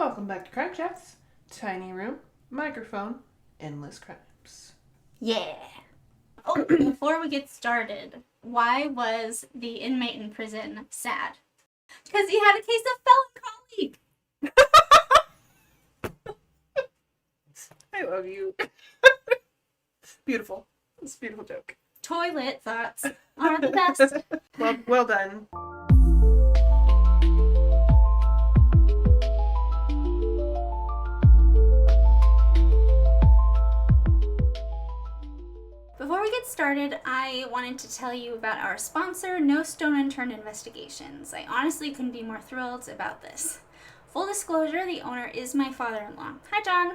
Welcome back to Crime Chats. Tiny room, microphone, endless crimes. Yeah. Oh, before we get started, why was the inmate in prison sad? Because he had a case of felon colleague. I love you. Beautiful. It's a beautiful joke. Toilet thoughts are the best. Well done. Before we get started, I wanted to tell you about our sponsor, No Stone Unturned Investigations. I honestly couldn't be more thrilled about this. Full disclosure, the owner is my father-in-law. Hi, John.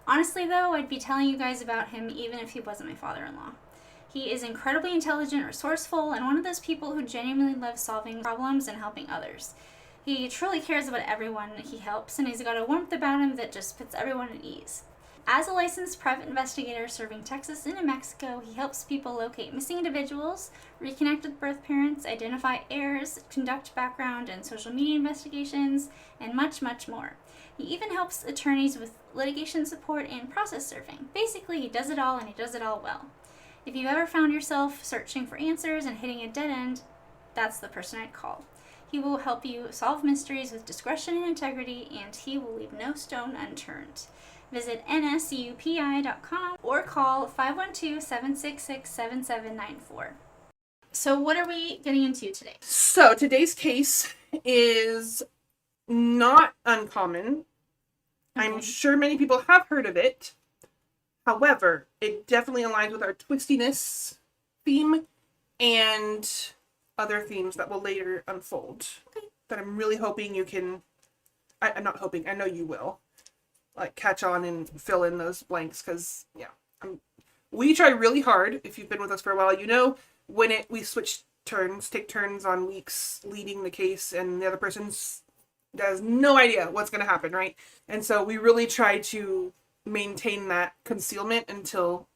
Honestly, though, I'd be telling you guys about him even if he wasn't my father-in-law. He is incredibly intelligent, resourceful, and one of those people who genuinely loves solving problems and helping others. He truly cares about everyone he helps, and he's got a warmth about him that just puts everyone at ease. As a licensed private investigator serving Texas and New Mexico, he helps people locate missing individuals, reconnect with birth parents, identify heirs, conduct background and social media investigations, and much, much more. He even helps attorneys with litigation support and process serving. Basically, he does it all, and he does it all well. If you've ever found yourself searching for answers and hitting a dead end, that's the person I'd call. He will help you solve mysteries with discretion and integrity, and he will leave no stone unturned. Visit nsupi.com or call 512-766-7794. So what are we getting into today? So today's case is not uncommon. Okay. I'm sure many people have heard of it. However, it definitely aligns with our twistiness theme and other themes that will later unfold. Okay. That I'm really hoping you can... I'm not hoping, I know you will. Catch on and fill in those blanks, because, we try really hard. If you've been with us for a while, you know when we take turns on weeks leading the case, and the other person has no idea what's going to happen, right? And so we really try to maintain that concealment until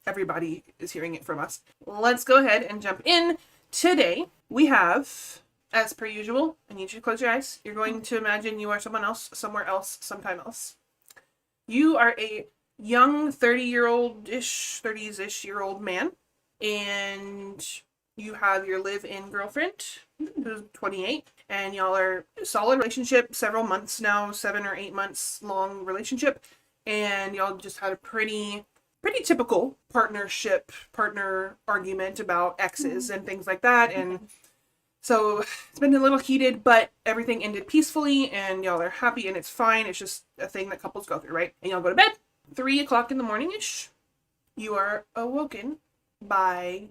everybody is hearing it from us. Let's go ahead and jump in. Today, we have, as per usual, I need you to close your eyes. You're going to imagine you are someone else, somewhere else, sometime else. You are a young 30-ish-year-old man, and you have your live-in girlfriend, who's 28, and y'all are a solid relationship, several months now, 7 or 8 months long relationship, and y'all just had a pretty typical partner argument about exes and things like that, and so it's been a little heated, but everything ended peacefully, and y'all are happy, and it's fine. It's just a thing that couples go through, right? And y'all go to bed. 3 o'clock in the morning-ish, you are awoken by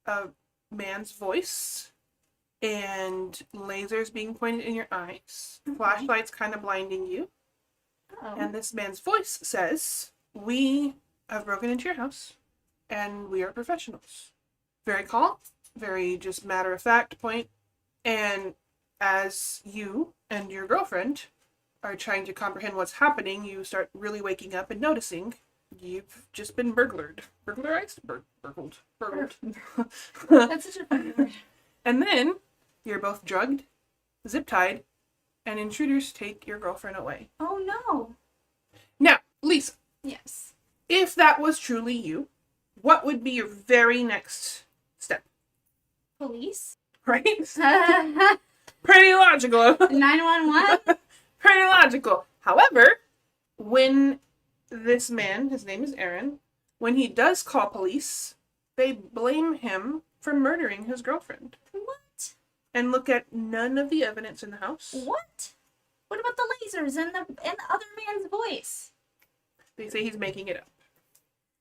a man's voice and lasers being pointed in your eyes. Okay. Flashlights kind of blinding you. Uh-oh. And this man's voice says, "We have broken into your house, and we are professionals." Very calm. Very just matter-of-fact point. And as you and your girlfriend are trying to comprehend what's happening, you start really waking up and noticing you've just been burglarized. Burgled. That's such a funny word. And then you're both drugged, zip-tied, and intruders take your girlfriend away. Oh no. Now, Lisa. Yes. If that was truly you, what would be your very next step? Police? Right? Pretty logical. 911? Pretty logical. However, when this man, his name is Aaron, when he does call police, they blame him for murdering his girlfriend. What? And look at none of the evidence in the house. What? What about the lasers and the other man's voice? They say he's making it up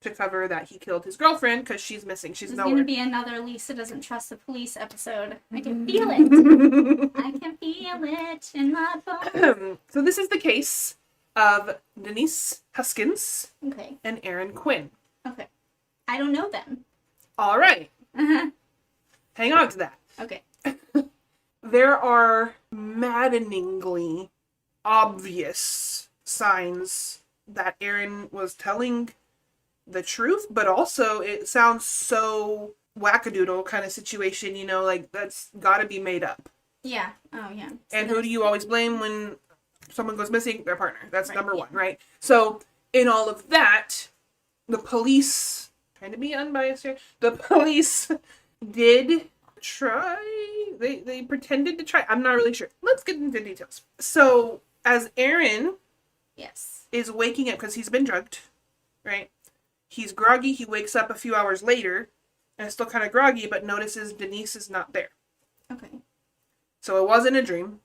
to cover that he killed his girlfriend because she's missing. She's nowhere. There's going to be another Lisa doesn't trust the police episode. I can feel it. I can feel it in my bones. So this is the case of Denise Huskins Okay. and Aaron Quinn. Okay. I don't know them. All right. Uh-huh. Hang on to that. Okay. There are maddeningly obvious signs that Aaron was telling the truth, but also it sounds so wackadoodle kind of situation, that's gotta be made up. Yeah. Oh, yeah. And who do you always blame when someone goes missing, their partner. That's Right, number yeah. one, right? So in all of that, the police, trying to be unbiased here, the police did try, they pretended to try. I'm not really sure. Let's get into details. So as Aaron Yes. is waking up, because he's been drugged, right? He's groggy. He wakes up a few hours later and is still kind of groggy, but notices Denise is not there. Okay. So it wasn't a dream.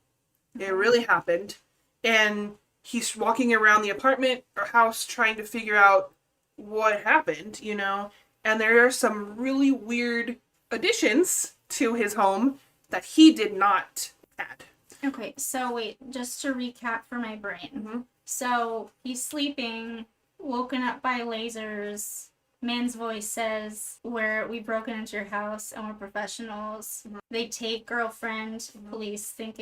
It really happened. And he's walking around the apartment or house trying to figure out what happened, you know? And there are some really weird additions to his home that he did not add. Okay, so wait, just to recap for my brain. Mm-hmm. So he's sleeping, woken up by lasers. Man's voice says, we've broken into your house and we're professionals. Mm-hmm. They take girlfriend. Police think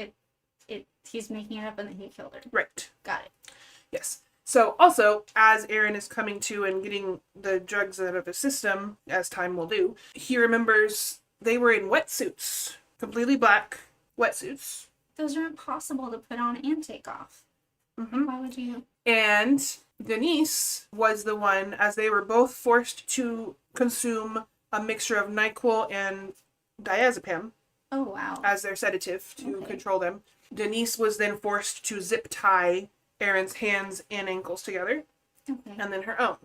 he's making it up and that he killed her. Right. Got it. Yes. So also, as Aaron is coming to and getting the drugs out of his system, as time will do, he remembers they were in wetsuits. Completely black wetsuits. Those are impossible to put on and take off. Mm-hmm. Why would you? And Denise was the one, as they were both forced to consume a mixture of NyQuil and diazepam Oh, wow. as their sedative to Okay. control them. Denise was then forced to zip tie Aaron's hands and ankles together, Okay. and then her own.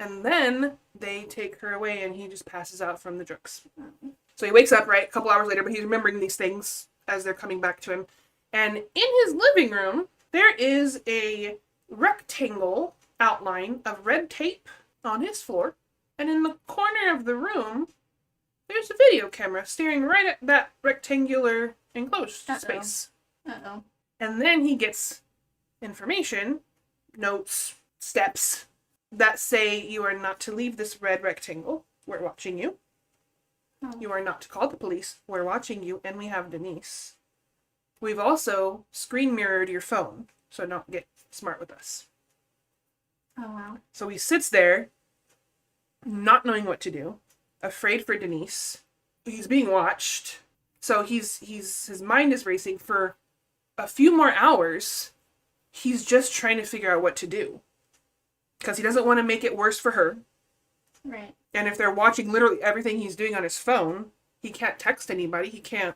And then they take her away and he just passes out from the drugs. So he wakes up, right, a couple hours later, but he's remembering these things as they're coming back to him. And in his living room, there is a rectangle outline of red tape on his floor. And in the corner of the room, there's a video camera staring right at that rectangular enclosed Uh-oh. space. Uh-oh. And then he gets information, notes, steps, that say you are not to leave this red rectangle. We're watching you. Oh. You are not to call the police. We're watching you, and we have Denise. We've also screen mirrored your phone, so don't get smart with us. Oh, wow. So he sits there, not knowing what to do, afraid for Denise. He's being watched. So his mind is racing for a few more hours. He's just trying to figure out what to do. Because he doesn't want to make it worse for her. Right. And if they're watching literally everything he's doing on his phone, he can't text anybody, he can't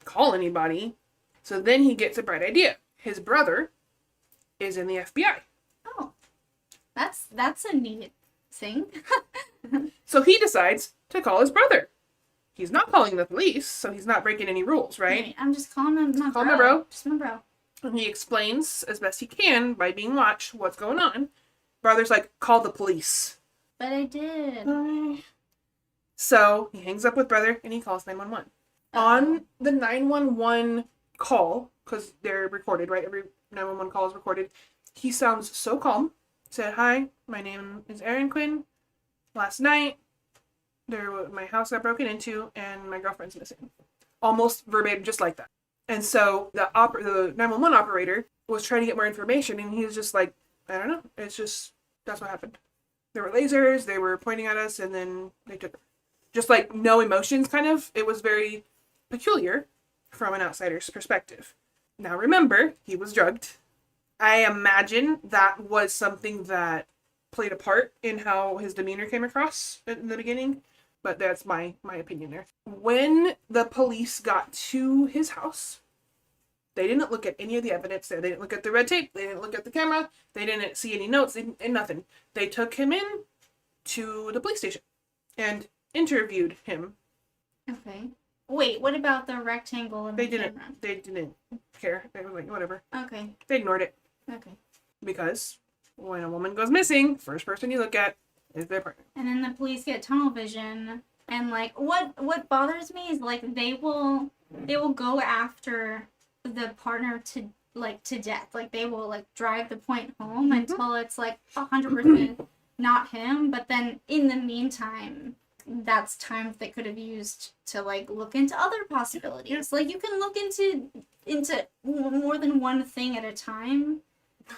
call anybody. So then he gets a bright idea. His brother is in the FBI. Oh. That's a neat thing. So he decides to call his brother. He's not calling the police, so he's not breaking any rules, right? I'm just calling him my Call bro. my bro. Just my bro. And he explains as best he can by being watched what's going on. Brother's like, call the police. But I did. So he hangs up with brother and he calls 911. On the 911 call, because they're recorded, right? Every 911 call is recorded. He sounds so calm. Said, hi, my name is Aaron Quinn. Last night, my house got broken into and my girlfriend's missing. Almost verbatim, just like that. And so the 911 operator was trying to get more information, and he was just like, I don't know. It's just, that's what happened. There were lasers, they were pointing at us, and then they took her. Just like no emotions, kind of. It was very peculiar from an outsider's perspective. Now remember, he was drugged. I imagine that was something that played a part in how his demeanor came across in the beginning. But that's my opinion there. When the police got to his house, they didn't look at any of the evidence there. They didn't look at the red tape. They didn't look at the camera. They didn't see any notes. And nothing. They took him in to the police station and interviewed him. Okay. Wait, what about the rectangle in They the didn't. camera? They didn't care. They were like, whatever. Okay. They ignored it Okay. because when a woman goes missing, first person you look at is their partner. And then the police get tunnel vision, and like what bothers me is like they will go after the partner to death. Like they will like drive the point home until it's like 100% not him. But then in the meantime, that's time they could have used to like look into other possibilities. Yeah. Like you can look into more than one thing at a time.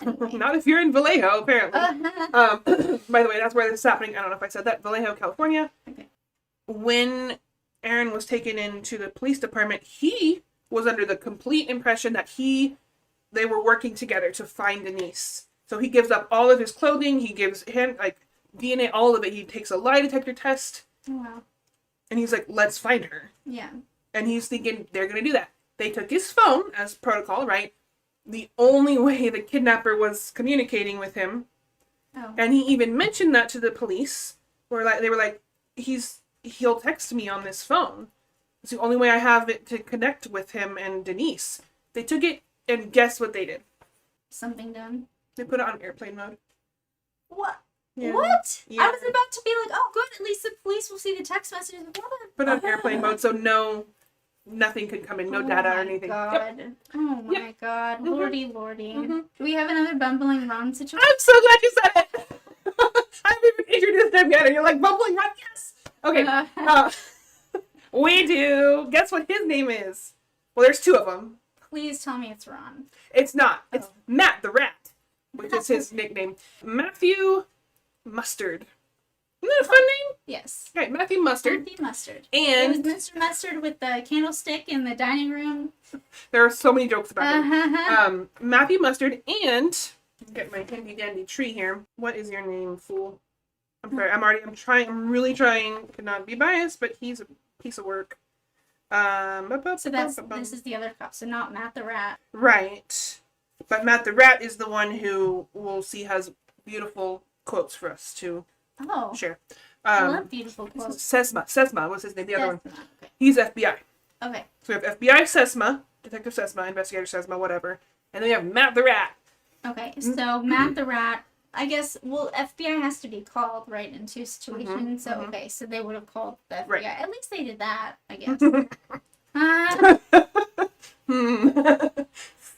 Anyway. Not if you're in Vallejo, apparently. By the way, that's where this is happening. I don't know if I said that. Vallejo, California. Okay. When Aaron was taken into the police department, he was under the complete impression that he they were working together to find Denise. So he gives up all of his clothing. He gives DNA, all of it. He takes a lie detector test. Oh, wow. And he's like, let's find her. Yeah. And he's thinking they're going to do that. They took his phone as protocol, right? The only way the kidnapper was communicating with him. Oh. And he even mentioned that to the police. They were like, he'll text me on this phone. It's the only way I have it to connect with him and Denise. They took it, and guess what they did? Something done. They put it on airplane mode. What? Yeah. What? Yeah. I was about to be like, oh, good. At least the police will see the text messages. Put it on airplane mode, so nothing could come in, no data or anything. God. Yep. Oh my Yep. God. Mhm. Lordy. Mhm. Do we have another bumbling Ron situation? I'm so glad you said it. I haven't even introduced him yet, and you're like, bubbling Ron, yes. Okay. We do. Guess what his name is? Well, there's two of them. Please tell me it's Ron. It's not. It's Oh. Matt the Rat, which is his nickname. Matthew Mustard. Isn't that a fun name? Yes. Okay, Matthew Mustard. Matthew Mustard. And It was Mr. Mustard with the candlestick in the dining room. there are so many jokes about him. Uh-huh. Matthew Mustard and get my handy dandy tree here. What is your name, fool? I'm sorry. I'm really trying to not be biased, but he's a piece of work. So this is the other cop, so not Matt the Rat. Right. But Matt the Rat is the one who we'll see has beautiful quotes for us to Oh. share. I love beautiful quotes. Sesma was his name, the other one. Okay. He's FBI. Okay. So we have FBI Sesma, Detective Sesma, Investigator Sesma, whatever. And then we have Matt the Rat. Okay. So Matt the Rat, I guess, well, FBI has to be called, right, in two situations. So, okay, so they would have called the FBI. Right. At least they did that, I guess.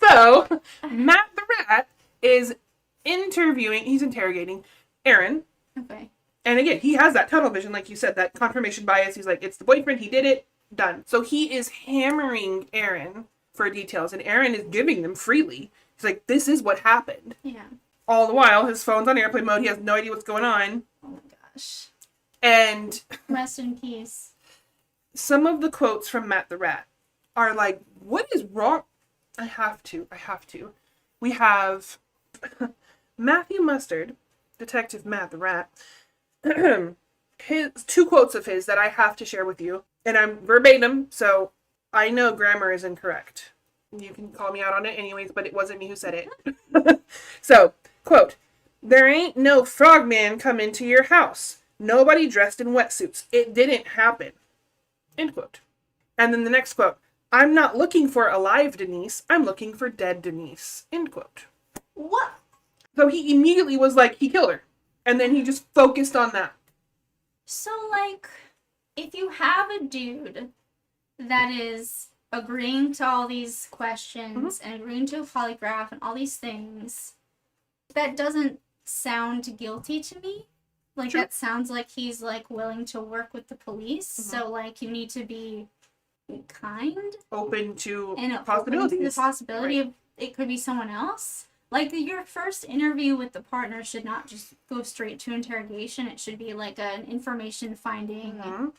So, Matt the Rat is he's interrogating Aaron. Okay. And again, he has that tunnel vision, like you said, that confirmation bias. He's like, it's the boyfriend, he did it, done. So he is hammering Aaron for details, and Aaron is giving them freely. He's like, this is what happened. Yeah. All the while, his phone's on airplane mode, he has no idea what's going on. Oh my gosh. And Rest in peace. some of the quotes from Matt the Rat are like, what is wrong? I have to. We have Matthew Mustard, Detective Matt the Rat, his two quotes of his that I have to share with you. And I'm verbatim, so I know grammar is incorrect. You can call me out on it anyways, but it wasn't me who said it. So, quote, "There ain't no frogman come into your house. Nobody dressed in wetsuits. It didn't happen." End quote. And then the next quote, "I'm not looking for alive Denise. I'm looking for dead Denise." End quote. What? So he immediately was like, he killed her. And then he just focused on that. So, like, if you have a dude that is agreeing to all these questions and agreeing to a polygraph and all these things, that doesn't sound guilty to me. Like, Sure. that sounds like he's, like, willing to work with the police. So, like, you need to be kind Open to and open to possibilities. the possibility Right. of it could be someone else. Like, your first interview with the partner should not just go straight to interrogation. It should be like an information finding Mhm.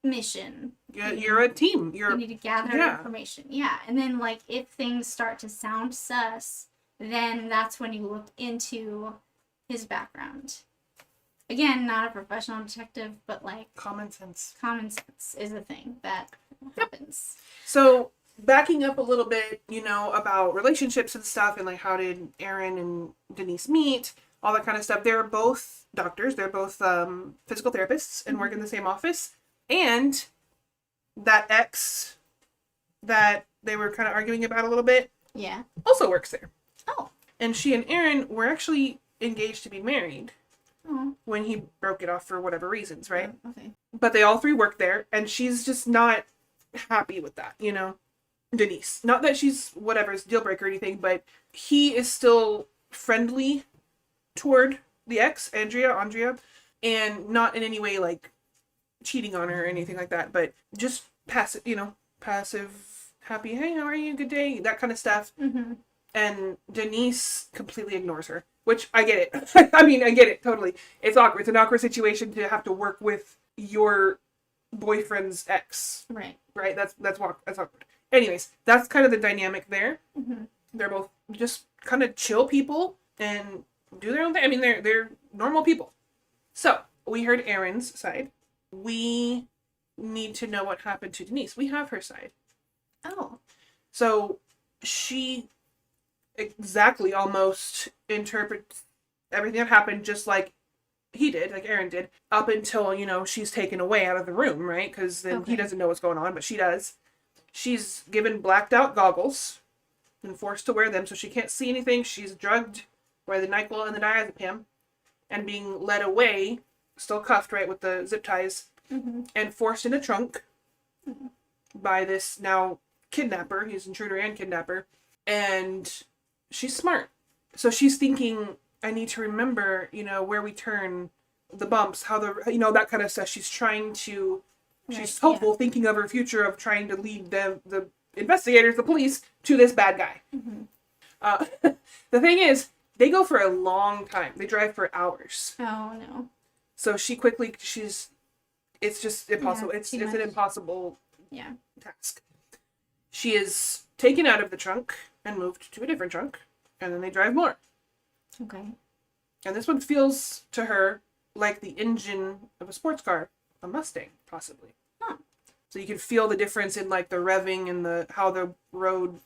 mission. You're a team. You need to gather Yeah. information. Yeah. And then, like, if things start to sound sus, then that's when you look into his background. Again, not a professional detective, but, like, common sense. common sense is a thing that happens. So backing up a little bit, about relationships and stuff, and like how did Aaron and Denise meet, all that kind of stuff. They're both doctors. They're both physical therapists and work in the same office. And that ex that they were kind of arguing about a little bit Yeah. also works there. Oh. And she and Aaron were actually engaged to be married Oh. when he broke it off for whatever reasons, right? Okay. But they all three work there, and she's just not happy with that, Denise. Not that she's whatever's deal breaker or anything, but he is still friendly toward the ex, Andrea, and not in any way like cheating on her or anything like that, but just passive, happy, hey, how are you? Good day, that kind of stuff. Mm-hmm. And Denise completely ignores her, which I get it. I mean, I get it totally. It's awkward. It's an awkward situation to have to work with your boyfriend's ex. Right. Right? That's awkward. Anyways, that's kind of the dynamic there. Mm-hmm. They're both just kind of chill people and do their own thing. I mean, they're normal people. So we heard Aaron's side. We need to know what happened to Denise. We have her side. Oh. So she exactly almost interprets everything that happened just like he did, like Aaron did, up until, she's taken away out of the room, right? Because then he doesn't know what's going on, but she does. She's given blacked out goggles and forced to wear them so she can't see anything. She's drugged by the NyQuil and the diazepam and being led away, still cuffed, right, with the zip ties, and forced in a trunk by this now kidnapper. He's intruder and kidnapper. And she's smart. So she's thinking, I need to remember, where we turn, the bumps, how that kind of stuff. She's trying to, she's hopeful, thinking of her future of trying to lead the investigators, the police, to this bad guy. The thing is, they go for a long time. They drive for hours. Oh, no. So it's just impossible. Yeah, it's an impossible Yeah. task. She is taken out of the trunk and moved to a different trunk, and then they drive more. Okay. And this one feels to her like the engine of a sports car, a Mustang, possibly. Huh. So you can feel the difference in like the revving and how the road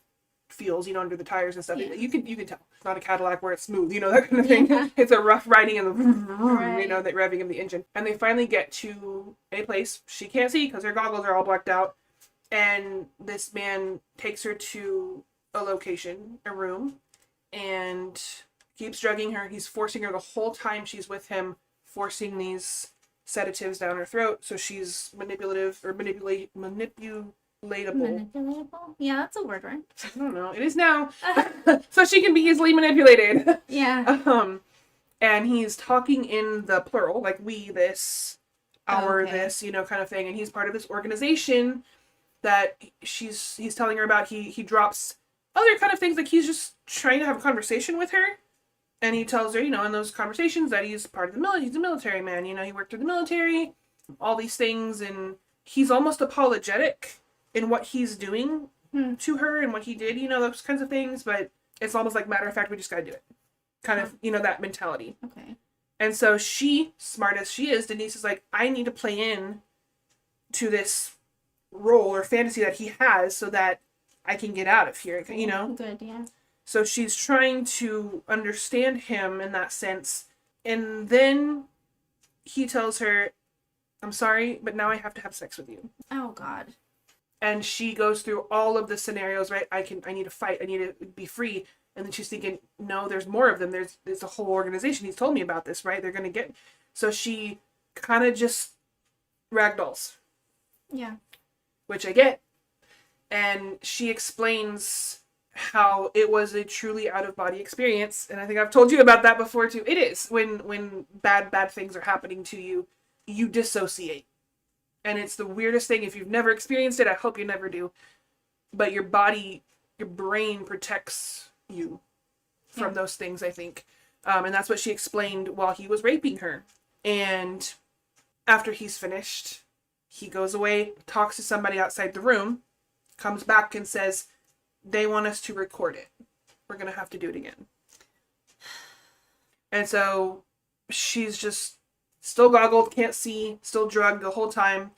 feels, under the tires and stuff. Yeah. You can tell. It's not a Cadillac where it's smooth, that kind of thing. Yeah. It's a rough riding and the that revving of the engine. And they finally get to a place she can't see because her goggles are all blacked out. And this man takes her to a location, a room, and keeps drugging her. He's forcing her the whole time she's with him, forcing these sedatives down her throat, so she's manipulatable. Manipulatable? Yeah, that's a word, right? I don't know. It is now. So she can be easily manipulated. Yeah. And he's talking in the plural, like we, this, our, this, kind of thing. And he's part of this organization that he's telling her about. He drops other kind of things, like he's just trying to have a conversation with her. And he tells her, in those conversations that he's part of the military. He's a military man, he worked in the military, all these things. And he's almost apologetic in what he's doing to her and what he did, those kinds of things. But it's almost like, matter of fact, we just gotta do it. Kind of, that mentality. Okay. And so she, smart as she is, Denise is like, I need to play in to this role or fantasy that he has so that I can get out of here, Good, yeah. So she's trying to understand him in that sense. And then he tells her, I'm sorry, but now I have to have sex with you. Oh, God. And she goes through all of the scenarios, right? I need to fight. I need to be free. And then she's thinking, no, there's more of them. There's a whole organization. He's told me about this, right? They're going to get... So she kind of just ragdolls. Yeah. Which I get. And she explains how it was a truly out-of-body experience. And I think I've told you about that before, too. It is. When bad things are happening to you, you dissociate. And it's the weirdest thing. If you've never experienced it, I hope you never do. But your body, your brain protects you from those things, I think. And that's what she explained while he was raping her. And after he's finished, he goes away, talks to somebody outside the room, comes back and says, they want us to record it. We're going to have to do it again. And so she's just still goggled, can't see, still drugged the whole time.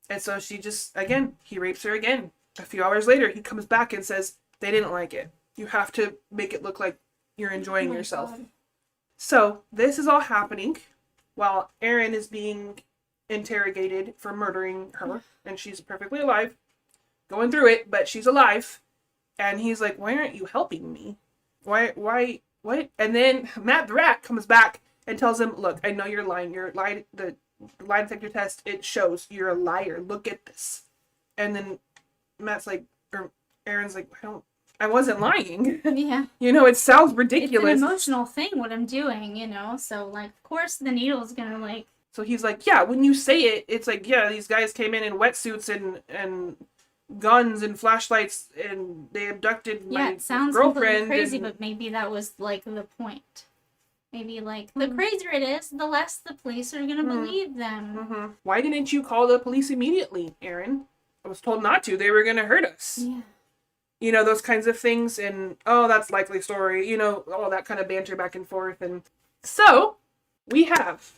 And so she just, again, he rapes her again. A few hours later, he comes back and says, they didn't like it. You have to make it look like you're enjoying yourself. God. So this is all happening while Aaron is being interrogated for murdering her. And she's perfectly alive, going through it, but she's alive. And he's like, why aren't you helping me? Why, what? And then Matt the Rat comes back and tells him, look, I know you're lying. The lie detector test, it shows you're a liar. Look at this. And then Matt's like, or Aaron's like, I wasn't lying. Yeah. It sounds ridiculous. It's an emotional thing, what I'm doing, So, of course the needle's gonna, So he's like, yeah, when you say it, it's like, yeah, these guys came in wetsuits and guns and flashlights and they abducted my it sounds girlfriend. Crazy, but maybe that was, the point. Maybe, the crazier it is, the less the police are gonna believe them. Mm-hmm. Why didn't you call the police immediately, Aaron? I was told not to. They were gonna hurt us. Yeah. You know, those kinds of things. And, oh, that's likely story. You know, all that kind of banter back and forth. And so we have,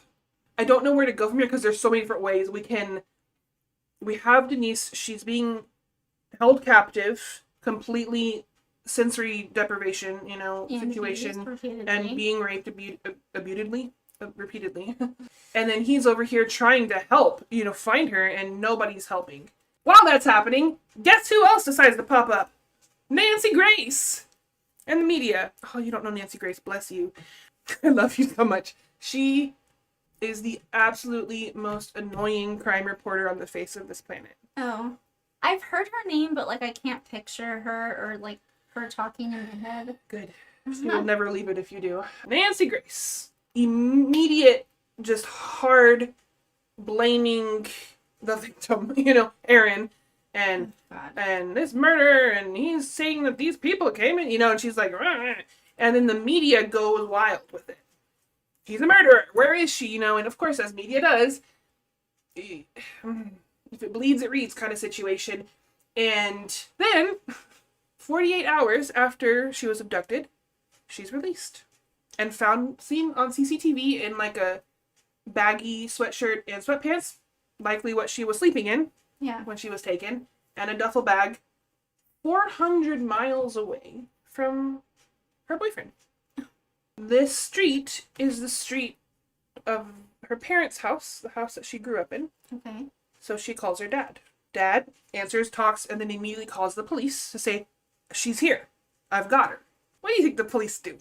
I don't know where to go from here because there's so many different ways. We have Denise. She's being held captive, completely sensory deprivation, you know, And situation, repeatedly. and being raped repeatedly. And then he's over here trying to help, you know, find her, and nobody's helping. While that's happening, guess who else decides to pop up? Nancy Grace! And the media. Oh, you don't know Nancy Grace, bless you. I love you so much. She is the absolutely most annoying crime reporter on the face of this planet. Oh. I've heard her name, but, like, I can't picture her or, like, her talking in my head. Good. You will never leave it if you do. Nancy Grace. Immediate, just hard blaming the victim, you know, Aaron, and God. and this murder, and he's saying that these people came in, you know, and she's like, "Rah." And then the media goes wild with it. He's a murderer. Where is she? You know, and of course, as media does, if it bleeds, it reads kind of situation. And then, 48 hours after she was abducted, she's released and seen on CCTV in like a baggy sweatshirt and sweatpants, likely what she was sleeping in when she was taken, and a duffel bag 400 miles away from her boyfriend. This street is the street of her parents' house, the house that she grew up in. Okay. So she calls her dad. Dad answers, talks, and then immediately calls the police to say, she's here. I've got her. What do you think the police do?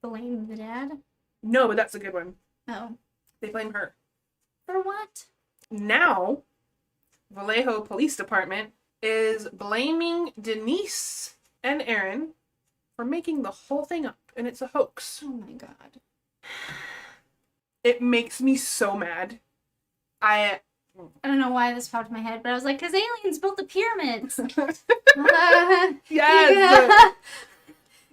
Blame the dad? No, but that's a good one. Oh. They blame her. For what? Now, Vallejo Police Department is blaming Denise and Aaron for making the whole thing up, and it's a hoax. Oh my God. It makes me so mad. I don't know why this popped in my head, but I was like, because aliens built the pyramids. Yes!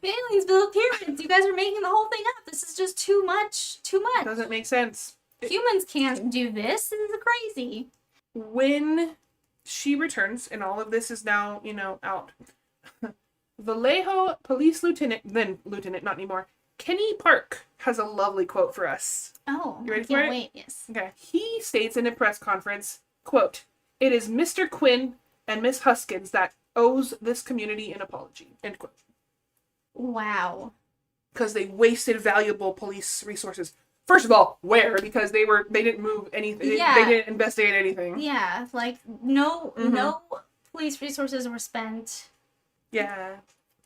The aliens built pyramids. You guys are making the whole thing up. This is just too much. Too much. Doesn't make sense. Humans can't do this. This is crazy. When she returns, and all of this is now, you know, out, Vallejo Police Lieutenant, not anymore, Kenny Park has a lovely quote for us. Oh, you ready I for can't it? wait, yes. Okay. He states in a press conference, quote, "It is Mr. Quinn and Miss Huskins that owes this community an apology," end quote. Wow. Because they wasted valuable police resources. First of all, where? Because they didn't move anything. Yeah. They didn't investigate anything. Yeah, like no police resources were spent. Yeah.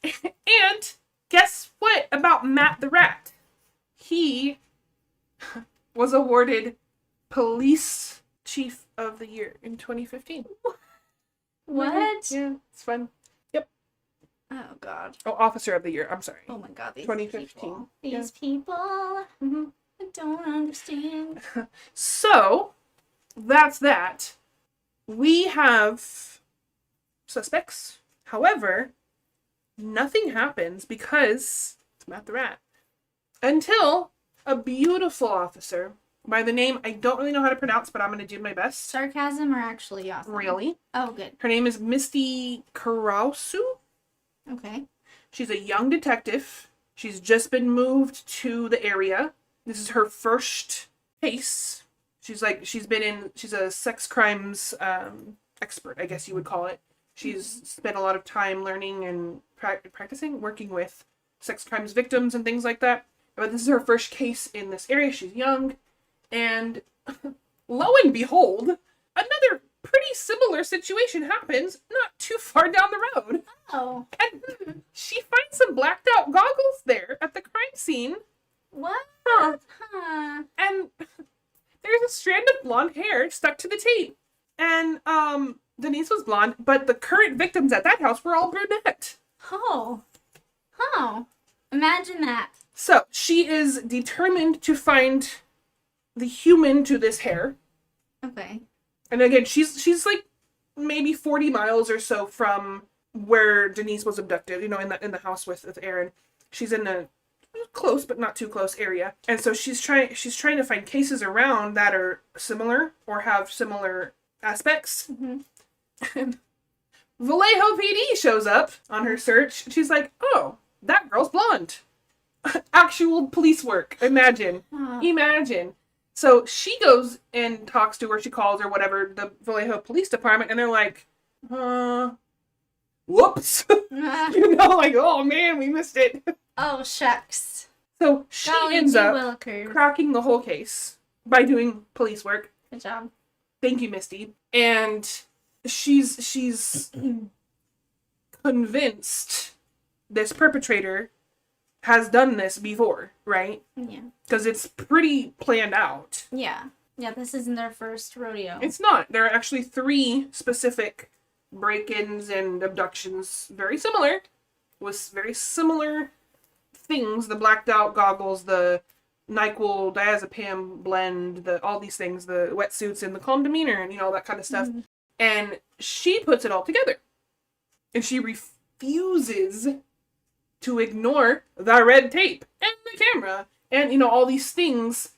And guess what about Matt the Rat? He was awarded Police Chief of the Year in 2015. What? Yeah, it's fun. Yep. Oh God. Oh, Officer of the Year. I'm sorry. Oh my God. These 2015. People. These people. Mm-hmm. I don't understand. So, that's that. We have suspects. However, nothing happens because it's Matt the Rat. Until a beautiful officer by the name I don't really know how to pronounce, but I'm going to do my best. Sarcasm or actually awesome? Really? Oh, good. Her name is Misty Karausu. Okay. She's a young detective. She's just been moved to the area. This is her first case. She's a sex crimes expert, I guess you would call it. She's spent a lot of time learning and practicing, working with sex crimes victims and things like that. But this is her first case in this area. She's young. And lo and behold, another pretty similar situation happens not too far down the road. Oh. And she finds some blacked out goggles there at the crime scene. What? Huh. Huh. And there's a strand of blonde hair stuck to the tape. And Denise was blonde, but the current victims at that house were all brunette. Oh. Oh. Imagine that. So she is determined to find the human to this hair. Okay. And again, she's like maybe 40 miles or so from where Denise was abducted, you know, in the house with Aaron. She's in a close but not too close area. And so she's trying to find cases around that are similar or have similar aspects. Mm-hmm. And Vallejo PD shows up on her search. She's like, oh, that girl's blonde. Actual police work. Imagine. Imagine. So she goes and talks to her, she calls or whatever, the Vallejo Police Department, and they're like, whoops. You know, like, oh man, we missed it. Oh, shucks. So she Golly ends gee up willikers. cracking the whole case by doing police work. Good job. Thank you, Misty. And she's convinced this perpetrator has done this before, right? Yeah. Because it's pretty planned out. Yeah. Yeah, this isn't their first rodeo. It's not. There are actually 3 specific break-ins and abductions, very similar, with very similar things. The blacked out goggles, the NyQuil diazepam blend, all these things, the wetsuits and the calm demeanor and, all that kind of stuff. Mm-hmm. And she puts it all together. And she refuses to ignore the red tape and the camera and, all these things.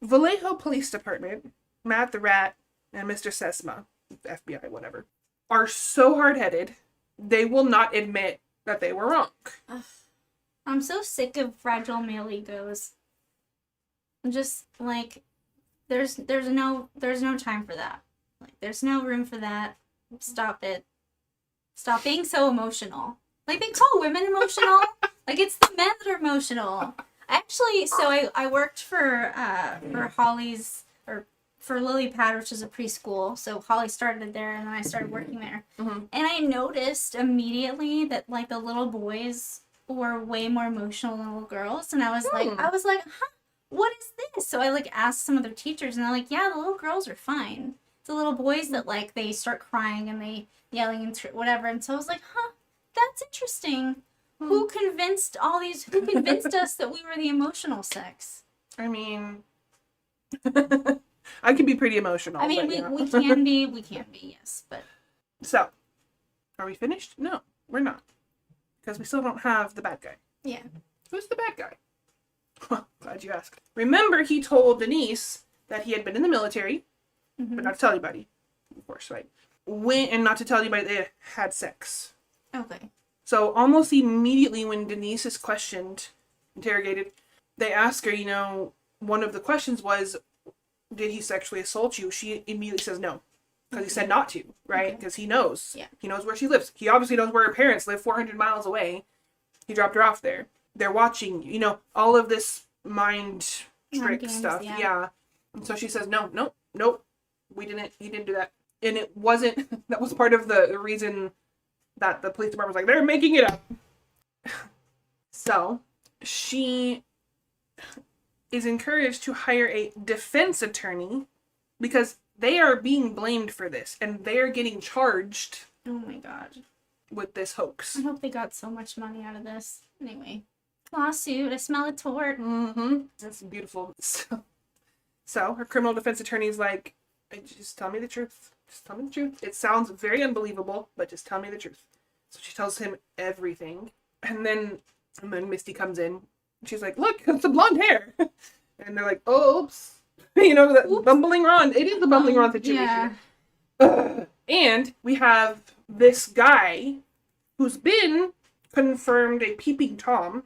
Vallejo Police Department, Matt the Rat, and Mr. Sesma, FBI, whatever, are so hard-headed, they will not admit that they were wrong. Ugh. I'm so sick of fragile male egos. I'm just, like, there's no time for that. Like, there's no room for that. Stop it. Stop being so emotional. Like, they call women emotional. Like, it's the men that are emotional. Actually, so I worked for Holly's, or for Lily Pad, which is a preschool. So Holly started there, and then I started working there. Mm-hmm. And I noticed immediately that, like, the little boys were way more emotional than little girls. And I was like, huh, what is this? So I, like, asked some of their teachers, and they're like, yeah, the little girls are fine. It's the little boys that, like, they start crying and they yelling and whatever. And so I was like, huh, that's interesting. Who convinced us that we were the emotional sex? I mean, I can be pretty emotional. I mean, but, we can be, yes, but. So, are we finished? No, we're not. Because we still don't have the bad guy. Yeah. Who's the bad guy? Glad you asked. Remember, he told Denise that he had been in the military, but not to tell anybody. Of course, right? And not to tell anybody they had sex. Okay. So almost immediately when Denise is interrogated, they ask her, one of the questions was, did he sexually assault you? She immediately says no. Because he said not to, right? Because he knows. Yeah. He knows where she lives. He obviously knows where her parents live 400 miles away. He dropped her off there. They're watching, all of this mind trick stuff. Yeah. And so she says, nope. He didn't do that. And it wasn't, that was part of the reason that the police department was like, they're making it up. So, she is encouraged to hire a defense attorney because they are being blamed for this and they are getting charged. Oh my god. With this hoax. I hope they got so much money out of this. Anyway. Lawsuit, I smell a tort. Mm-hmm. That's beautiful. So her criminal defense attorney's like, just tell me the truth. Just tell me the truth. It sounds very unbelievable, but just tell me the truth. So she tells him everything. And then Misty comes in. She's like, look, it's the blonde hair. And they're like, oh, oops. That bumbling Ron. It is the bumbling Ron situation. Yeah. And we have this guy who's been confirmed a peeping Tom.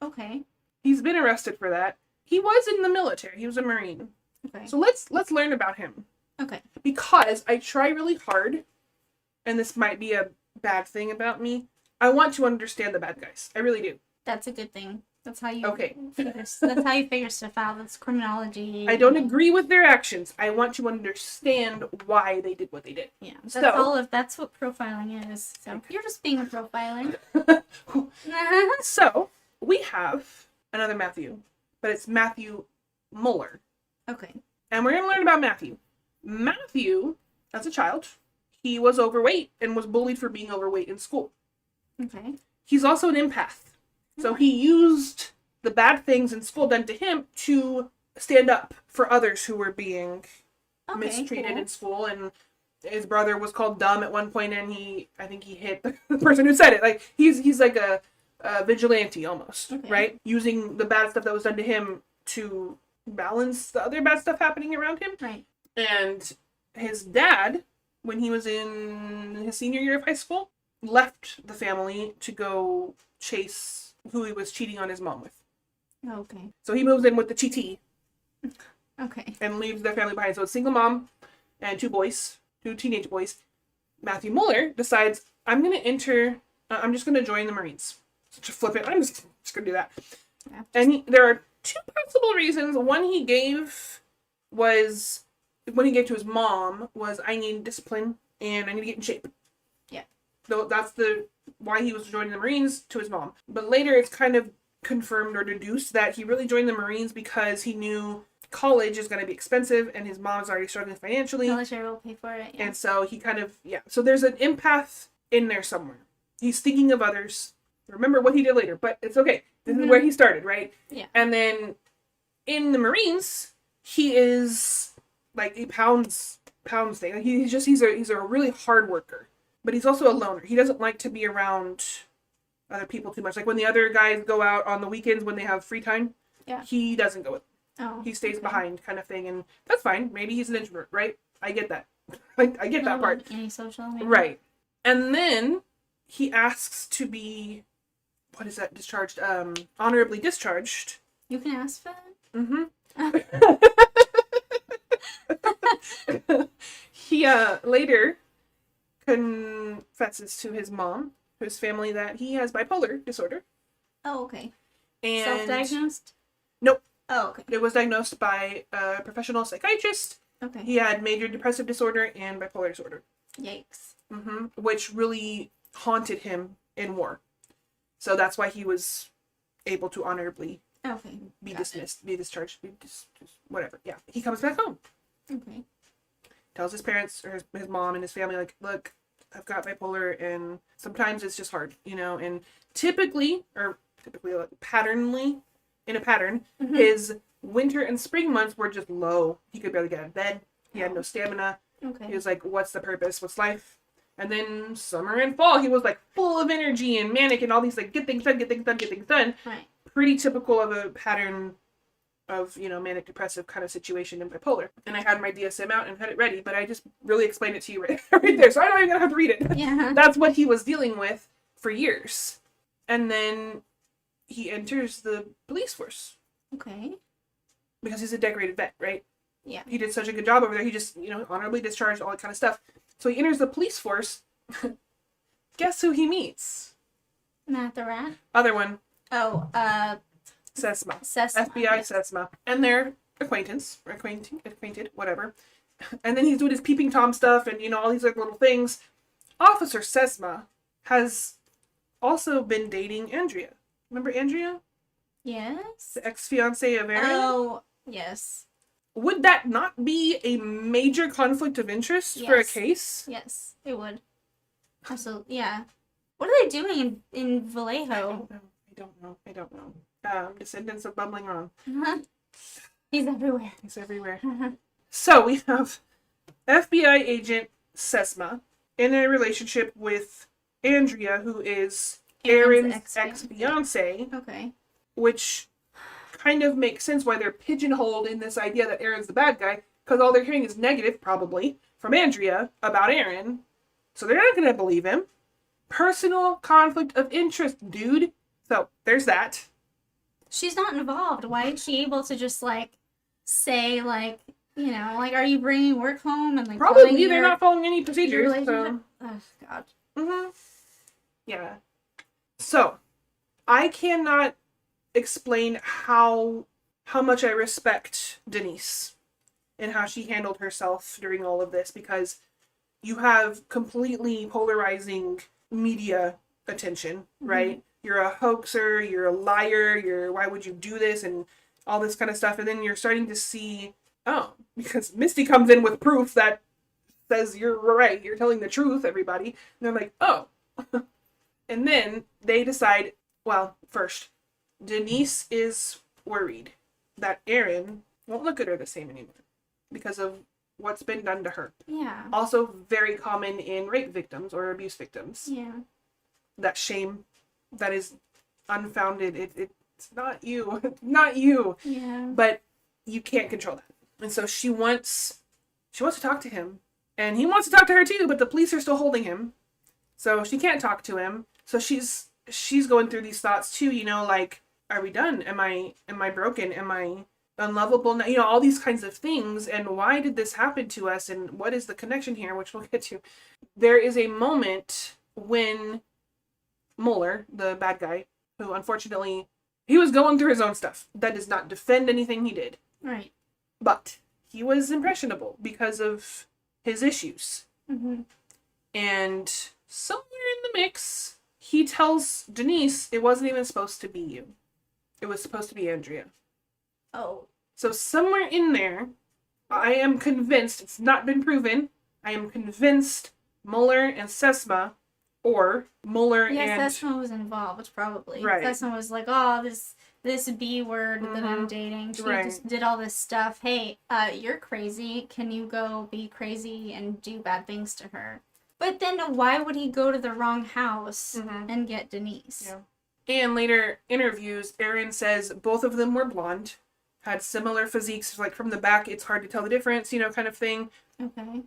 Okay. He's been arrested for that. He was in the military. He was a Marine. Okay. So let's learn about him. Okay. Because I try really hard, and this might be a bad thing about me, I want to understand the bad guys. I really do. That's a good thing. That's how you figure stuff out. That's criminology. I don't agree with their actions. I want to understand why they did what they did. Yeah. That's what profiling is. So you're just being a profiler. So we have another Matthew, but it's Matthew Muller. Okay. And we're going to learn about Matthew. Matthew, as a child, he was overweight and was bullied for being overweight in school. Okay. He's also an empath. So he used the bad things in school done to him to stand up for others who were being mistreated in school. And his brother was called dumb at one point, and I think he hit the person who said it. Like, he's like a vigilante almost, right? Using the bad stuff that was done to him to balance the other bad stuff happening around him. Right. And his dad when he was in his senior year of high school, left the family to go chase who he was cheating on his mom with. Okay. So he moves in with the cheatee. Okay. And leaves their family behind. So it's single mom and two teenage boys. Matthew Muller decides, I'm just going to join the Marines. So to flip it, I'm just going to do that. Yeah. And there are two possible reasons. One he gave to his mom was, I need discipline and I need to get in shape. Yeah. So that's why he was joining the Marines, to his mom. But later it's kind of confirmed or deduced that he really joined the Marines because he knew college is going to be expensive and his mom's already struggling financially. Military will pay for it. Yeah. And so he kind of, So there's an empath in there somewhere. He's thinking of others. Remember what he did later, but it's okay. This is where he started, right? Yeah. And then in the Marines, he is like a pounds thing. Like he's a really hard worker, but he's also a loner. He doesn't like to be around other people too much. Like when the other guys go out on the weekends when they have free time, he doesn't go with them. Oh, he stays behind, kind of thing, and that's fine. Maybe he's an introvert, right? I get that. I get that part. Antisocial, maybe. Right. And then he asks to be, what is that? Discharged, honorably discharged. You can ask for that? He later confesses to his mom, his family, that he has bipolar disorder. Oh, okay. And self-diagnosed? Nope. Oh, okay. It was diagnosed by a professional psychiatrist. Okay. He had major depressive disorder and bipolar disorder. Yikes. Which really haunted him in war. So that's why he was able to honorably be dismissed, be discharged, whatever. Yeah. He comes back home. Okay. Tells his parents, or his mom and his family, like, look, I've got bipolar and sometimes it's just hard, and typically, like, in a pattern, his winter and spring months were just low. He could barely get out of bed. He had no stamina. Okay. He was like, what's the purpose? What's life? And then summer and fall, he was like full of energy and manic and all these like get things done. Right. Pretty typical of a pattern of, manic depressive kind of situation in bipolar. And I had my DSM out and had it ready, but I just really explained it to you right there. So I don't even have to read it. Yeah. That's what he was dealing with for years. And then he enters the police force. Okay. Because he's a decorated vet, right? Yeah. He did such a good job over there. He just, honorably discharged, all that kind of stuff. So he enters the police force. Guess who he meets? Matt the Rat? Other one. Oh, Sesma. FBI yes. Sesma. And they're acquainted, whatever. And then he's doing his peeping Tom stuff and, all these like little things. Officer Sesma has also been dating Andrea. Remember Andrea? Yes. The ex-fiancée of Aaron? Oh, yes. Would that not be a major conflict of interest for a case? Yes, it would. Absolutely, yeah. What are they doing in Vallejo? I don't know. Descendants of Bumbling Ron. He's everywhere. He's everywhere. So we have FBI agent Sesma in a relationship with Andrea, who is Aaron's ex-fiancée. Okay. Which kind of makes sense why they're pigeonholed in this idea that Aaron's the bad guy, because all they're hearing is negative, probably, from Andrea about Aaron. So they're not going to believe him. Personal conflict of interest, dude. So there's that. She's not involved. Why is she able to just, say, are you bringing work home? And, probably they're not following any procedures. So. Oh, God. Yeah. So, I cannot explain how much I respect Denise and how she handled herself during all of this, because you have completely polarizing media attention, right? You're a hoaxer, you're a liar, why would you do this, and all this kind of stuff. And then you're starting to see, because Misty comes in with proof that says you're right, you're telling the truth, everybody. And they're like, oh. And then they decide, well, first, Denise is worried that Aaron won't look at her the same anymore because of what's been done to her. Yeah. Also very common in rape victims or abuse victims. Yeah. That shame that is unfounded. It's not you. It's not you. Yeah. But you can't control that. And so she wants to talk to him And he wants to talk to her too, but the police are still holding him. So she can't talk to him. So she's going through these thoughts too, like, are we done? Am I broken? Am I unlovable? All these kinds of things. And why did this happen to us? And what is the connection here, which we'll get to. There is a moment when Mueller, the bad guy, who unfortunately, he was going through his own stuff. That does not defend anything he did. Right. But he was impressionable because of his issues. Mm-hmm. And somewhere in the mix, he tells Denise it wasn't even supposed to be you. It was supposed to be Andrea. Oh. So somewhere in there, I am convinced, it's not been proven, I am convinced Mueller and Sesma, or Mueller and... Yes, Sesma was involved, probably. Right. Sesma was like, oh, this B word that I'm dating, she just did all this stuff. Hey, you're crazy. Can you go be crazy and do bad things to her? But then why would he go to the wrong house and get Denise? Yeah. And later interviews, Aaron says both of them were blonde, had similar physiques, like from the back, it's hard to tell the difference, kind of thing. Okay.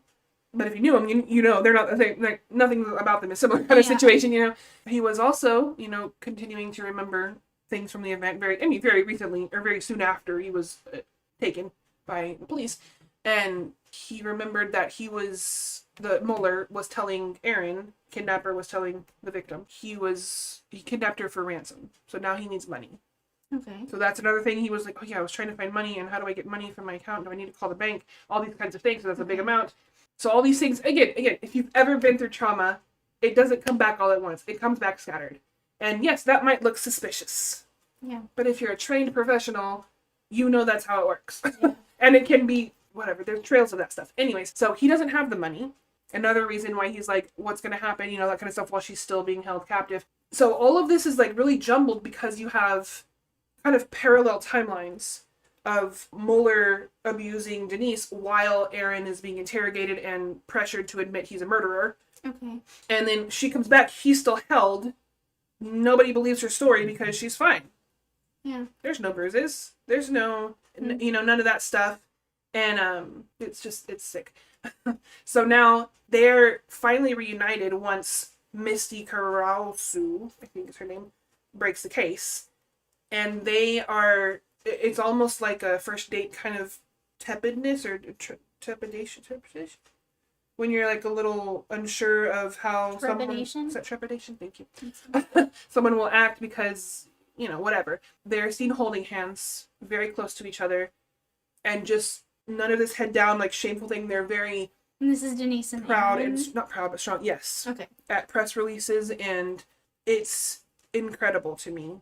But if you knew them, you know they're not the same. Like, nothing about them is similar kind of situation. He was also, continuing to remember things from the event very recently, or very soon after he was taken by the police, and he remembered that Mueller was telling Aaron, kidnapper was telling the victim, he kidnapped her for ransom, so now he needs money. Okay. So that's another thing. He was like, oh yeah, I was trying to find money, and how do I get money from my account? Do I need to call the bank? All these kinds of things. So that's a big amount. So all these things, again, if you've ever been through trauma, it doesn't come back all at once. It comes back scattered. And yes, that might look suspicious. Yeah. But if you're a trained professional, that's how it works. Yeah. And it can be whatever. There's trails of that stuff. Anyways, so he doesn't have the money. Another reason why he's like, what's going to happen? That kind of stuff while she's still being held captive. So all of this is like really jumbled because you have kind of parallel timelines of Mueller abusing Denise while Aaron is being interrogated and pressured to admit he's a murderer. Okay. And then she comes back, he's still held. Nobody believes her story because she's fine. Yeah. There's no bruises. There's no, none of that stuff. And it's sick. So now they're finally reunited once Misty Karausu, I think is her name, breaks the case. And it's almost like a first date kind of tepidness or trepidation. When you're like a little unsure of how Trepidation? Trepidation, thank you. Someone will act because, whatever. They're seen holding hands very close to each other and just none of this head down, like shameful thing. They're very And this is Denise and proud Aaron? and not proud, but strong. Yes. Okay. At press releases, and it's incredible to me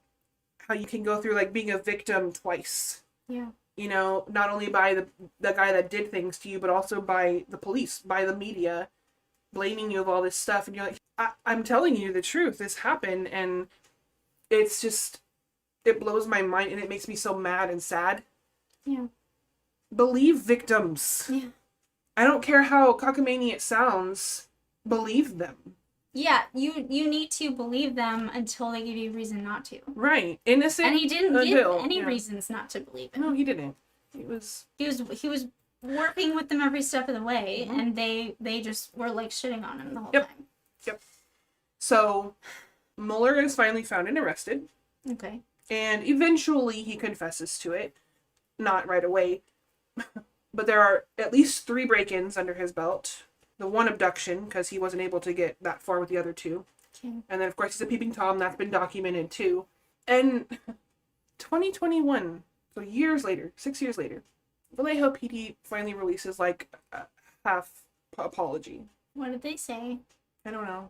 how you can go through like being a victim twice. Yeah. Not only by the guy that did things to you, but also by the police, by the media, blaming you of all this stuff. And you're like, I'm telling you the truth. This happened. And it's just, it blows my mind and it makes me so mad and sad. Yeah. Believe victims. Yeah. I don't care how cockamamie it sounds. Believe them. Yeah, you need to believe them until they give you reason not to. Right. Innocent. And he didn't give any reasons not to believe him. No, he didn't. He was working with them every step of the way, and they just were like shitting on him the whole time. Yep. So Mueller is finally found and arrested. Okay. And eventually he confesses to it. Not right away. But there are at least 3 break-ins under his belt. The 1 abduction, because he wasn't able to get that far with the other 2. Okay. And then, of course, he's a peeping Tom. That's been documented, too. And 2021, so years later, 6 years later, Vallejo PD finally releases, like, a half apology. What did they say? I don't know.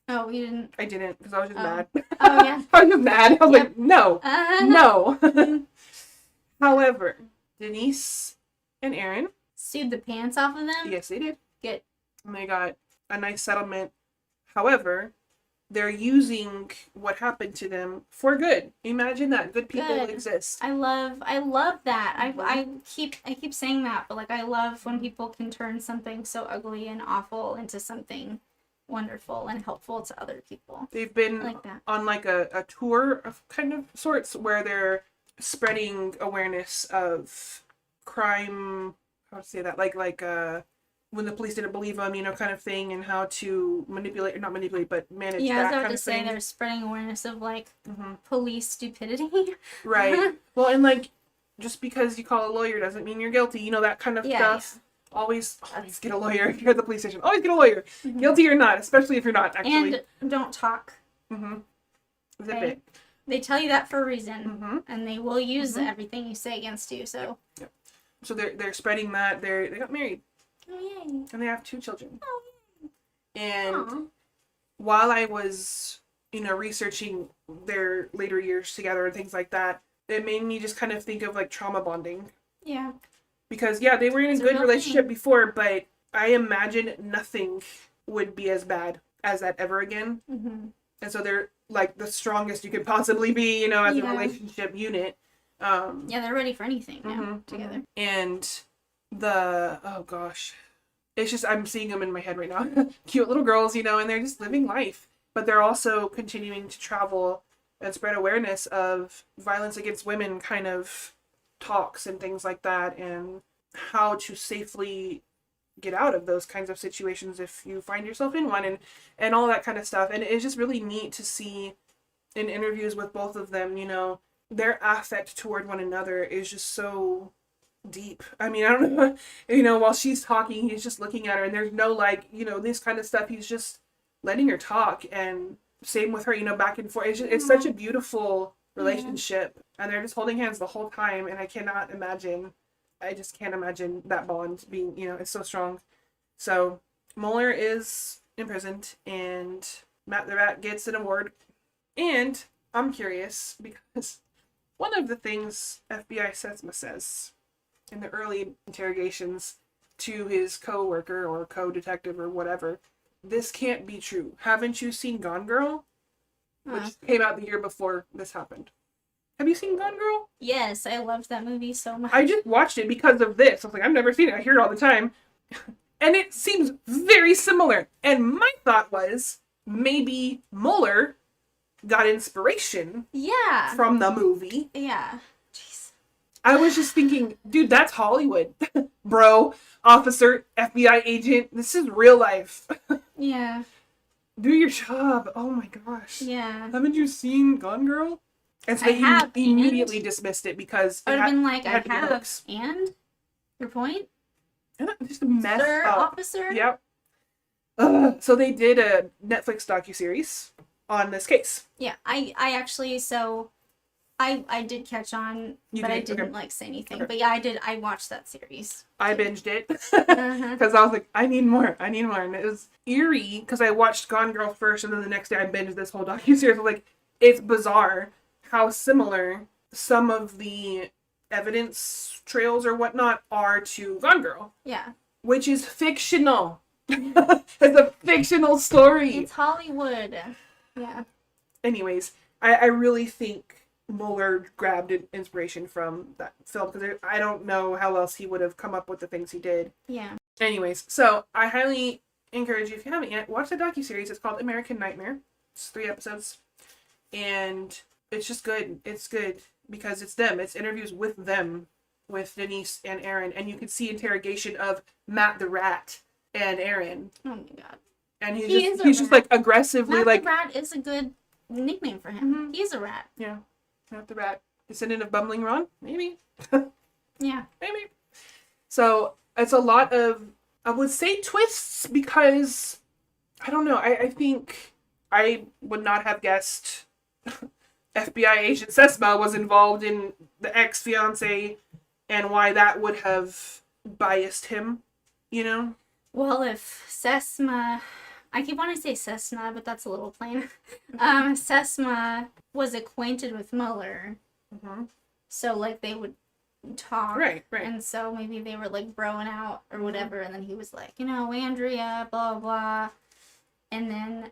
Oh, you didn't? I didn't, because I was just mad. Oh, yeah. I was just mad. I was like, no. Uh-huh. No. However, Denise and Aaron sued the pants off of them? Yes, they did. Good. And they got a nice settlement. However, they're using what happened to them for good. Imagine that. Good people exist. I love that. I keep saying that, but like I love when people can turn something so ugly and awful into something wonderful and helpful to other people. They've been like that. On like a tour of kind of sorts where they're spreading awareness of crime, how to say that, like when the police didn't believe him, kind of thing, and how to not manipulate, but manage Yeah, I that was about kind to of say thing. they're spreading awareness of, like, Mm-hmm. police stupidity. Right. Well, and, like, just because you call a lawyer doesn't mean you're guilty, that kind of stuff. Always get a lawyer if you're at the police station. Always get a lawyer. Mhm. Guilty or not, especially if you're not, actually. And don't talk. Mm-hmm. Zip Okay. it. They tell you that for a reason, Mm-hmm. and they will use Mhm. everything you say against you, so. Yep. So they're spreading that. They got married. Oh, yay. And they have 2 children. Oh, And Aw. while I was, researching their later years together and things like that, it made me just kind of think of, like, trauma bonding. Yeah. Because, yeah, they were in It's a a good real relationship thing. before, but I imagine nothing would be as bad as that ever again. Mm-hmm. And so they're, like, the strongest you could possibly be, as a Yeah. relationship unit. Yeah, they're ready for anything now, Mhm, together. mhm. And oh gosh, it's just, I'm seeing them in my head right now. Cute little girls, and they're just living life. But they're also continuing to travel and spread awareness of violence against women kind of talks and things like that, and how to safely get out of those kinds of situations if you find yourself in one, and all that kind of stuff. And it's just really neat to see in interviews with both of them, their affect toward one another is just so deep. I mean, I don't know, while she's talking, he's just looking at her, and there's no, like, this kind of stuff. He's just letting her talk, and same with her, back and forth. It's such a beautiful relationship, and they're just holding hands the whole time, and I just can't imagine that bond being, it's so strong. So Mueller is imprisoned, and Matt the Rat gets an award. And I'm curious because one of the things FBI Sesma says in the early interrogations to his co-worker or co-detective or whatever, this can't be true. Haven't you seen Gone Girl? Which came out the year before this happened. Have you seen Gone Girl? Yes, I loved that movie so much. I just watched it because of this. I was like, I've never seen it. I hear it all the time. And it seems very similar. And my thought was, maybe Mueller got inspiration from the movie. Yeah. Jeez. I was just thinking, dude, that's Hollywood. Bro, officer, FBI agent, this is real life. Yeah. Do your job. Oh my gosh. Yeah. Haven't you seen Gone Girl? And so I they have, immediately dismissed it because I would have been like, it I had to be have, books. and? Your point? Isn't that just a mess Sir, up? officer? Yep. So they did a Netflix docuseries on this case. Yeah, I actually, so, I did catch on, You but I did? didn't, Okay. like, say anything. Okay. But yeah, I watched that series. I binged it Uh-huh. because I was like, I need more. And it was eerie because I watched Gone Girl first, and then the next day I binged this whole docuseries. I was like, it's bizarre how similar some of the evidence trails or whatnot are to Gone Girl, Yeah. which is fictional. It's a fictional story. It's Hollywood. Yeah. Anyways, I really think Mueller grabbed inspiration from that film because I don't know how else he would have come up with the things he did. Yeah. Anyways, so I highly encourage you, if you haven't yet, watch the docuseries. It's called American Nightmare. It's 3 episodes. And it's just good. It's good because it's them. It's interviews with them, with Denise and Aaron. And you can see interrogation of Matt the Rat and Aaron. Oh my god. And He is a he's just rat. like aggressively Matt like... the Rat is a good nickname for him. Mhm. He's a rat. Yeah, Matt the Rat. Descendant of Bumbling Ron? Maybe. Yeah. Maybe. So it's a lot of, I would say, twists because, I don't know, I think I would not have guessed FBI agent Sesma was involved in the ex-fiance and why that would have biased him, Well, if Sesma, I keep wanting to say Cessna, but that's a little plain. Sesma was acquainted with Mueller, Mm-hmm. so like they would talk, Right. and so maybe they were like broing out or whatever, and then he was like, Andrea, blah blah, and then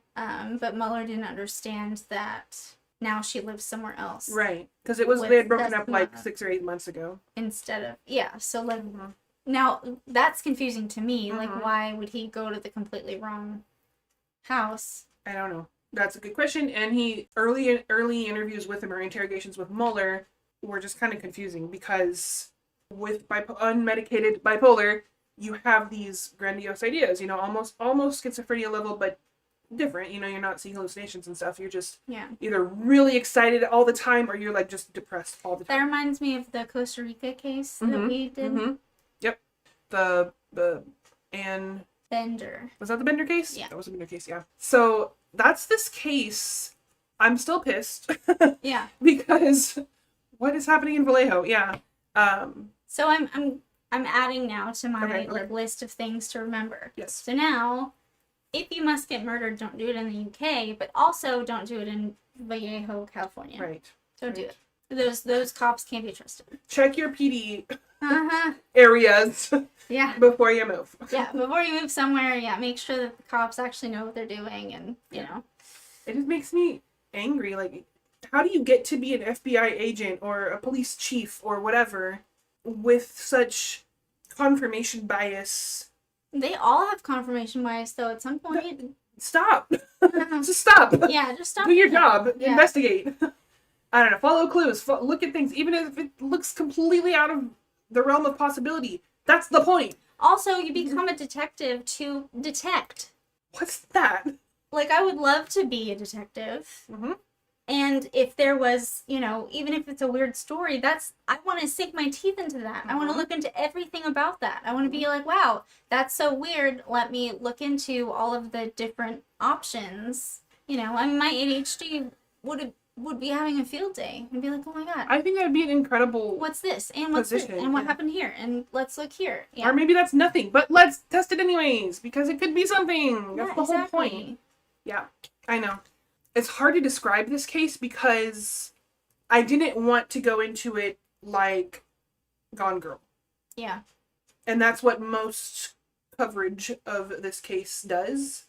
but Mueller didn't understand that now she lives somewhere else, Right. Because they With had broken up Sesma. like 6 or 8 months ago. instead of so like Mm-hmm. now that's confusing to me. Mhm. Like, why would he go to the completely wrong house? I don't know. That's a good question. And he early interviews with him or interrogations with Mueller were just kind of confusing because with unmedicated bipolar, you have these grandiose ideas, you know, almost schizophrenia level, but different. You know, you're not seeing hallucinations and stuff. You're just either really excited all the time or you're like just depressed all the time. That reminds me of the Costa Rica case that we did. Yep. The Anne Bender. Was that the Bender case? Yeah. That was the Bender case, yeah. So that's this case. I'm still pissed. Yeah. Because what is happening in Vallejo? Yeah. So I'm adding now to my Okay. list of things to remember. Yes. So now, if you must get murdered, don't do it in the UK, but also don't do it in Vallejo, California. Right. Don't do it. Those cops can't be trusted. Check your PD Uh-huh. areas Yeah. before you move. Yeah, before you move somewhere, make sure that the cops actually know what they're doing and, you know. It just makes me angry. Like, how do you get to be an FBI agent or a police chief or whatever with such confirmation bias? They all have confirmation bias, though, at some point. Stop. Just stop. Yeah, just stop. Do your job. Yeah. Investigate. I don't know. Follow clues. Look at things. Even if it looks completely out of the realm of possibility. That's the point. Also, you become a detective to detect. What's that? Like, I would love to be a detective. Mm-hmm. And if there was, you know, even if it's a weird story, I want to sink my teeth into that. Mm-hmm. I want to look into everything about that. I want to be like, wow, that's so weird. Let me look into all of the different options. You know, I mean, my ADHD would be having a field day and be like, oh my God. I think that would be an incredible What's this? And what's this? position, And what yeah. happened here? And let's look here. Yeah. Or maybe that's nothing, but let's test it anyways, because it could be something. That's Yeah, the whole exactly. point. Yeah, I know. It's hard to describe this case because I didn't want to go into it like Gone Girl. Yeah. And that's what most coverage of this case does,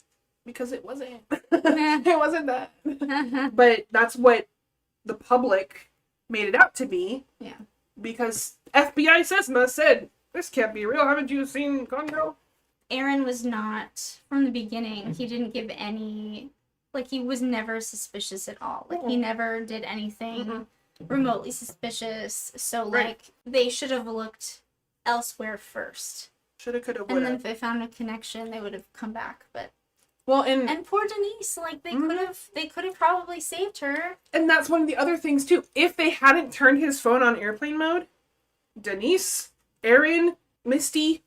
because it wasn't. It wasn't that. But that's what the public made it out to be. Yeah. Because FBI SESMA said, this can't be real. Haven't you seen Gone Girl? Aaron was not, from the beginning, he didn't give any, like, he was never suspicious at all. Like, he never did anything remotely suspicious. So, Right. like, they should have looked elsewhere first. Shoulda, coulda, And then woulda. if they found a connection, they would have come back. But Well, and poor Denise, like, they could have probably saved her. and that's one of the other things, too. If they hadn't turned his phone on airplane mode, Denise, Aaron, Misty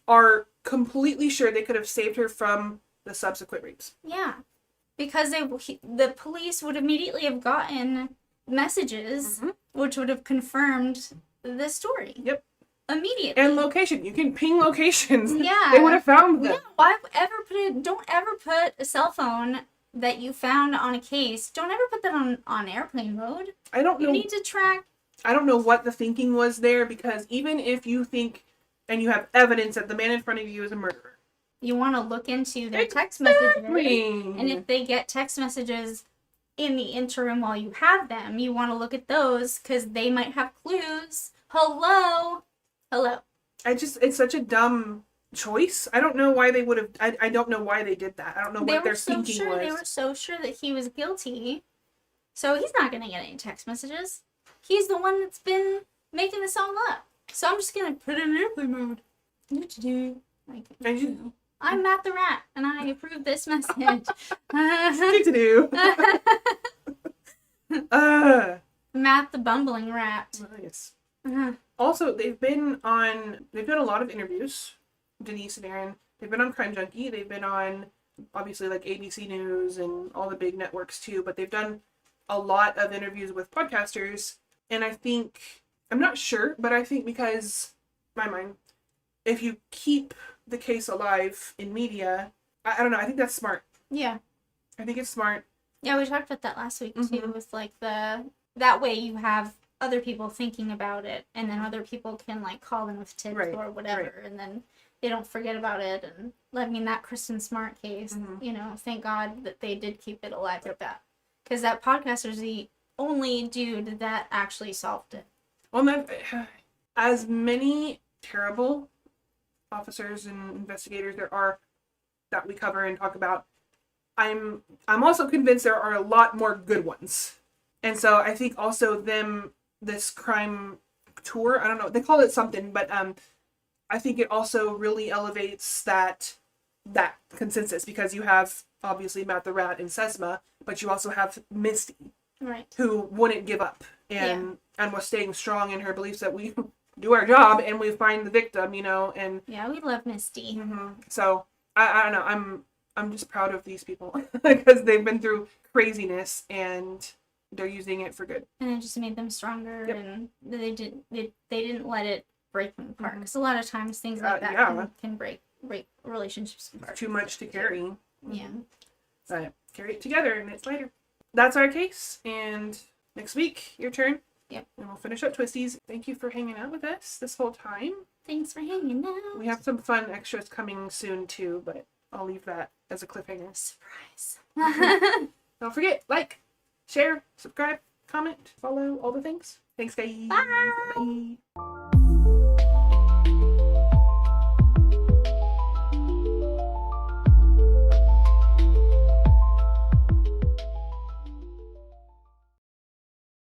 are completely sure they could have saved her from the subsequent rapes. Yeah. Because the police would immediately have gotten messages which would have confirmed the story. Yep. Immediately. And location. You can ping locations. Yeah. They would have found them. Yeah. Don't ever put a cell phone that you found on a case, don't ever put that on airplane mode. I don't know. You need to track. I don't know what the thinking was there, because even if you think and you have evidence that the man in front of you is a murderer, You want to look into their text messages. Exactly. And if they get text messages in the interim while you have them, you want to look at those because they might have clues. Hello. it's such a dumb choice. I don't know why they would have. I don't know why they did that. I don't know what their thinking was. They were so sure that he was guilty. So he's not going to get any text messages. He's the one that's been making this all up. So I'm just going to put it in airplane mode. Like, I'm Matt the Rat, and I approve this message. Do. Matt the Bumbling Rat. Nice. Uh-huh. Also, they've done a lot of interviews, Denise and Aaron. They've been on Crime Junkie. They've been on, obviously, like ABC News and all the big networks too, but they've done a lot of interviews with podcasters. And I think, I'm not sure, but I think because, my mind, if you keep the case alive in media, I don't know, I think that's smart. Yeah. I think it's smart. Yeah, we talked about that last week too, with like that way you have other people thinking about it, and then other people can like call them with tips or whatever, and then they don't forget about it. And I mean, that Kristen Smart case, you know, thank God that they did keep it alive like that, because that podcaster's the only dude that actually solved it. Well, as many terrible officers and investigators there are that we cover and talk about, I'm also convinced there are a lot more good ones. And so I think also this crime tour, I don't know, they call it something, but I think it also really elevates that consensus, because you have obviously Matt the Rat and Sesma, but you also have Misty, Right. who wouldn't give up and was staying strong in her beliefs that we do our job and we find the victim, and Yeah, we love Misty. so I don't know, I'm just proud of these people because they've been through craziness and they're using it for good. And it just made them stronger, Yep. and they didn't let it break them apart. Because a lot of times things like that yeah. can break relationships apart. Too much to carry. Yeah. But carry it together and it's lighter. That's our case, and next week, your turn. Yep. And we'll finish up Twisties. Thank you for hanging out with us this whole time. Thanks for hanging out. We have some fun extras coming soon too, but I'll leave that as a cliffhanger. Surprise. Don't forget, like, share, subscribe, comment, follow, all the things. Thanks, guys. Bye. Bye.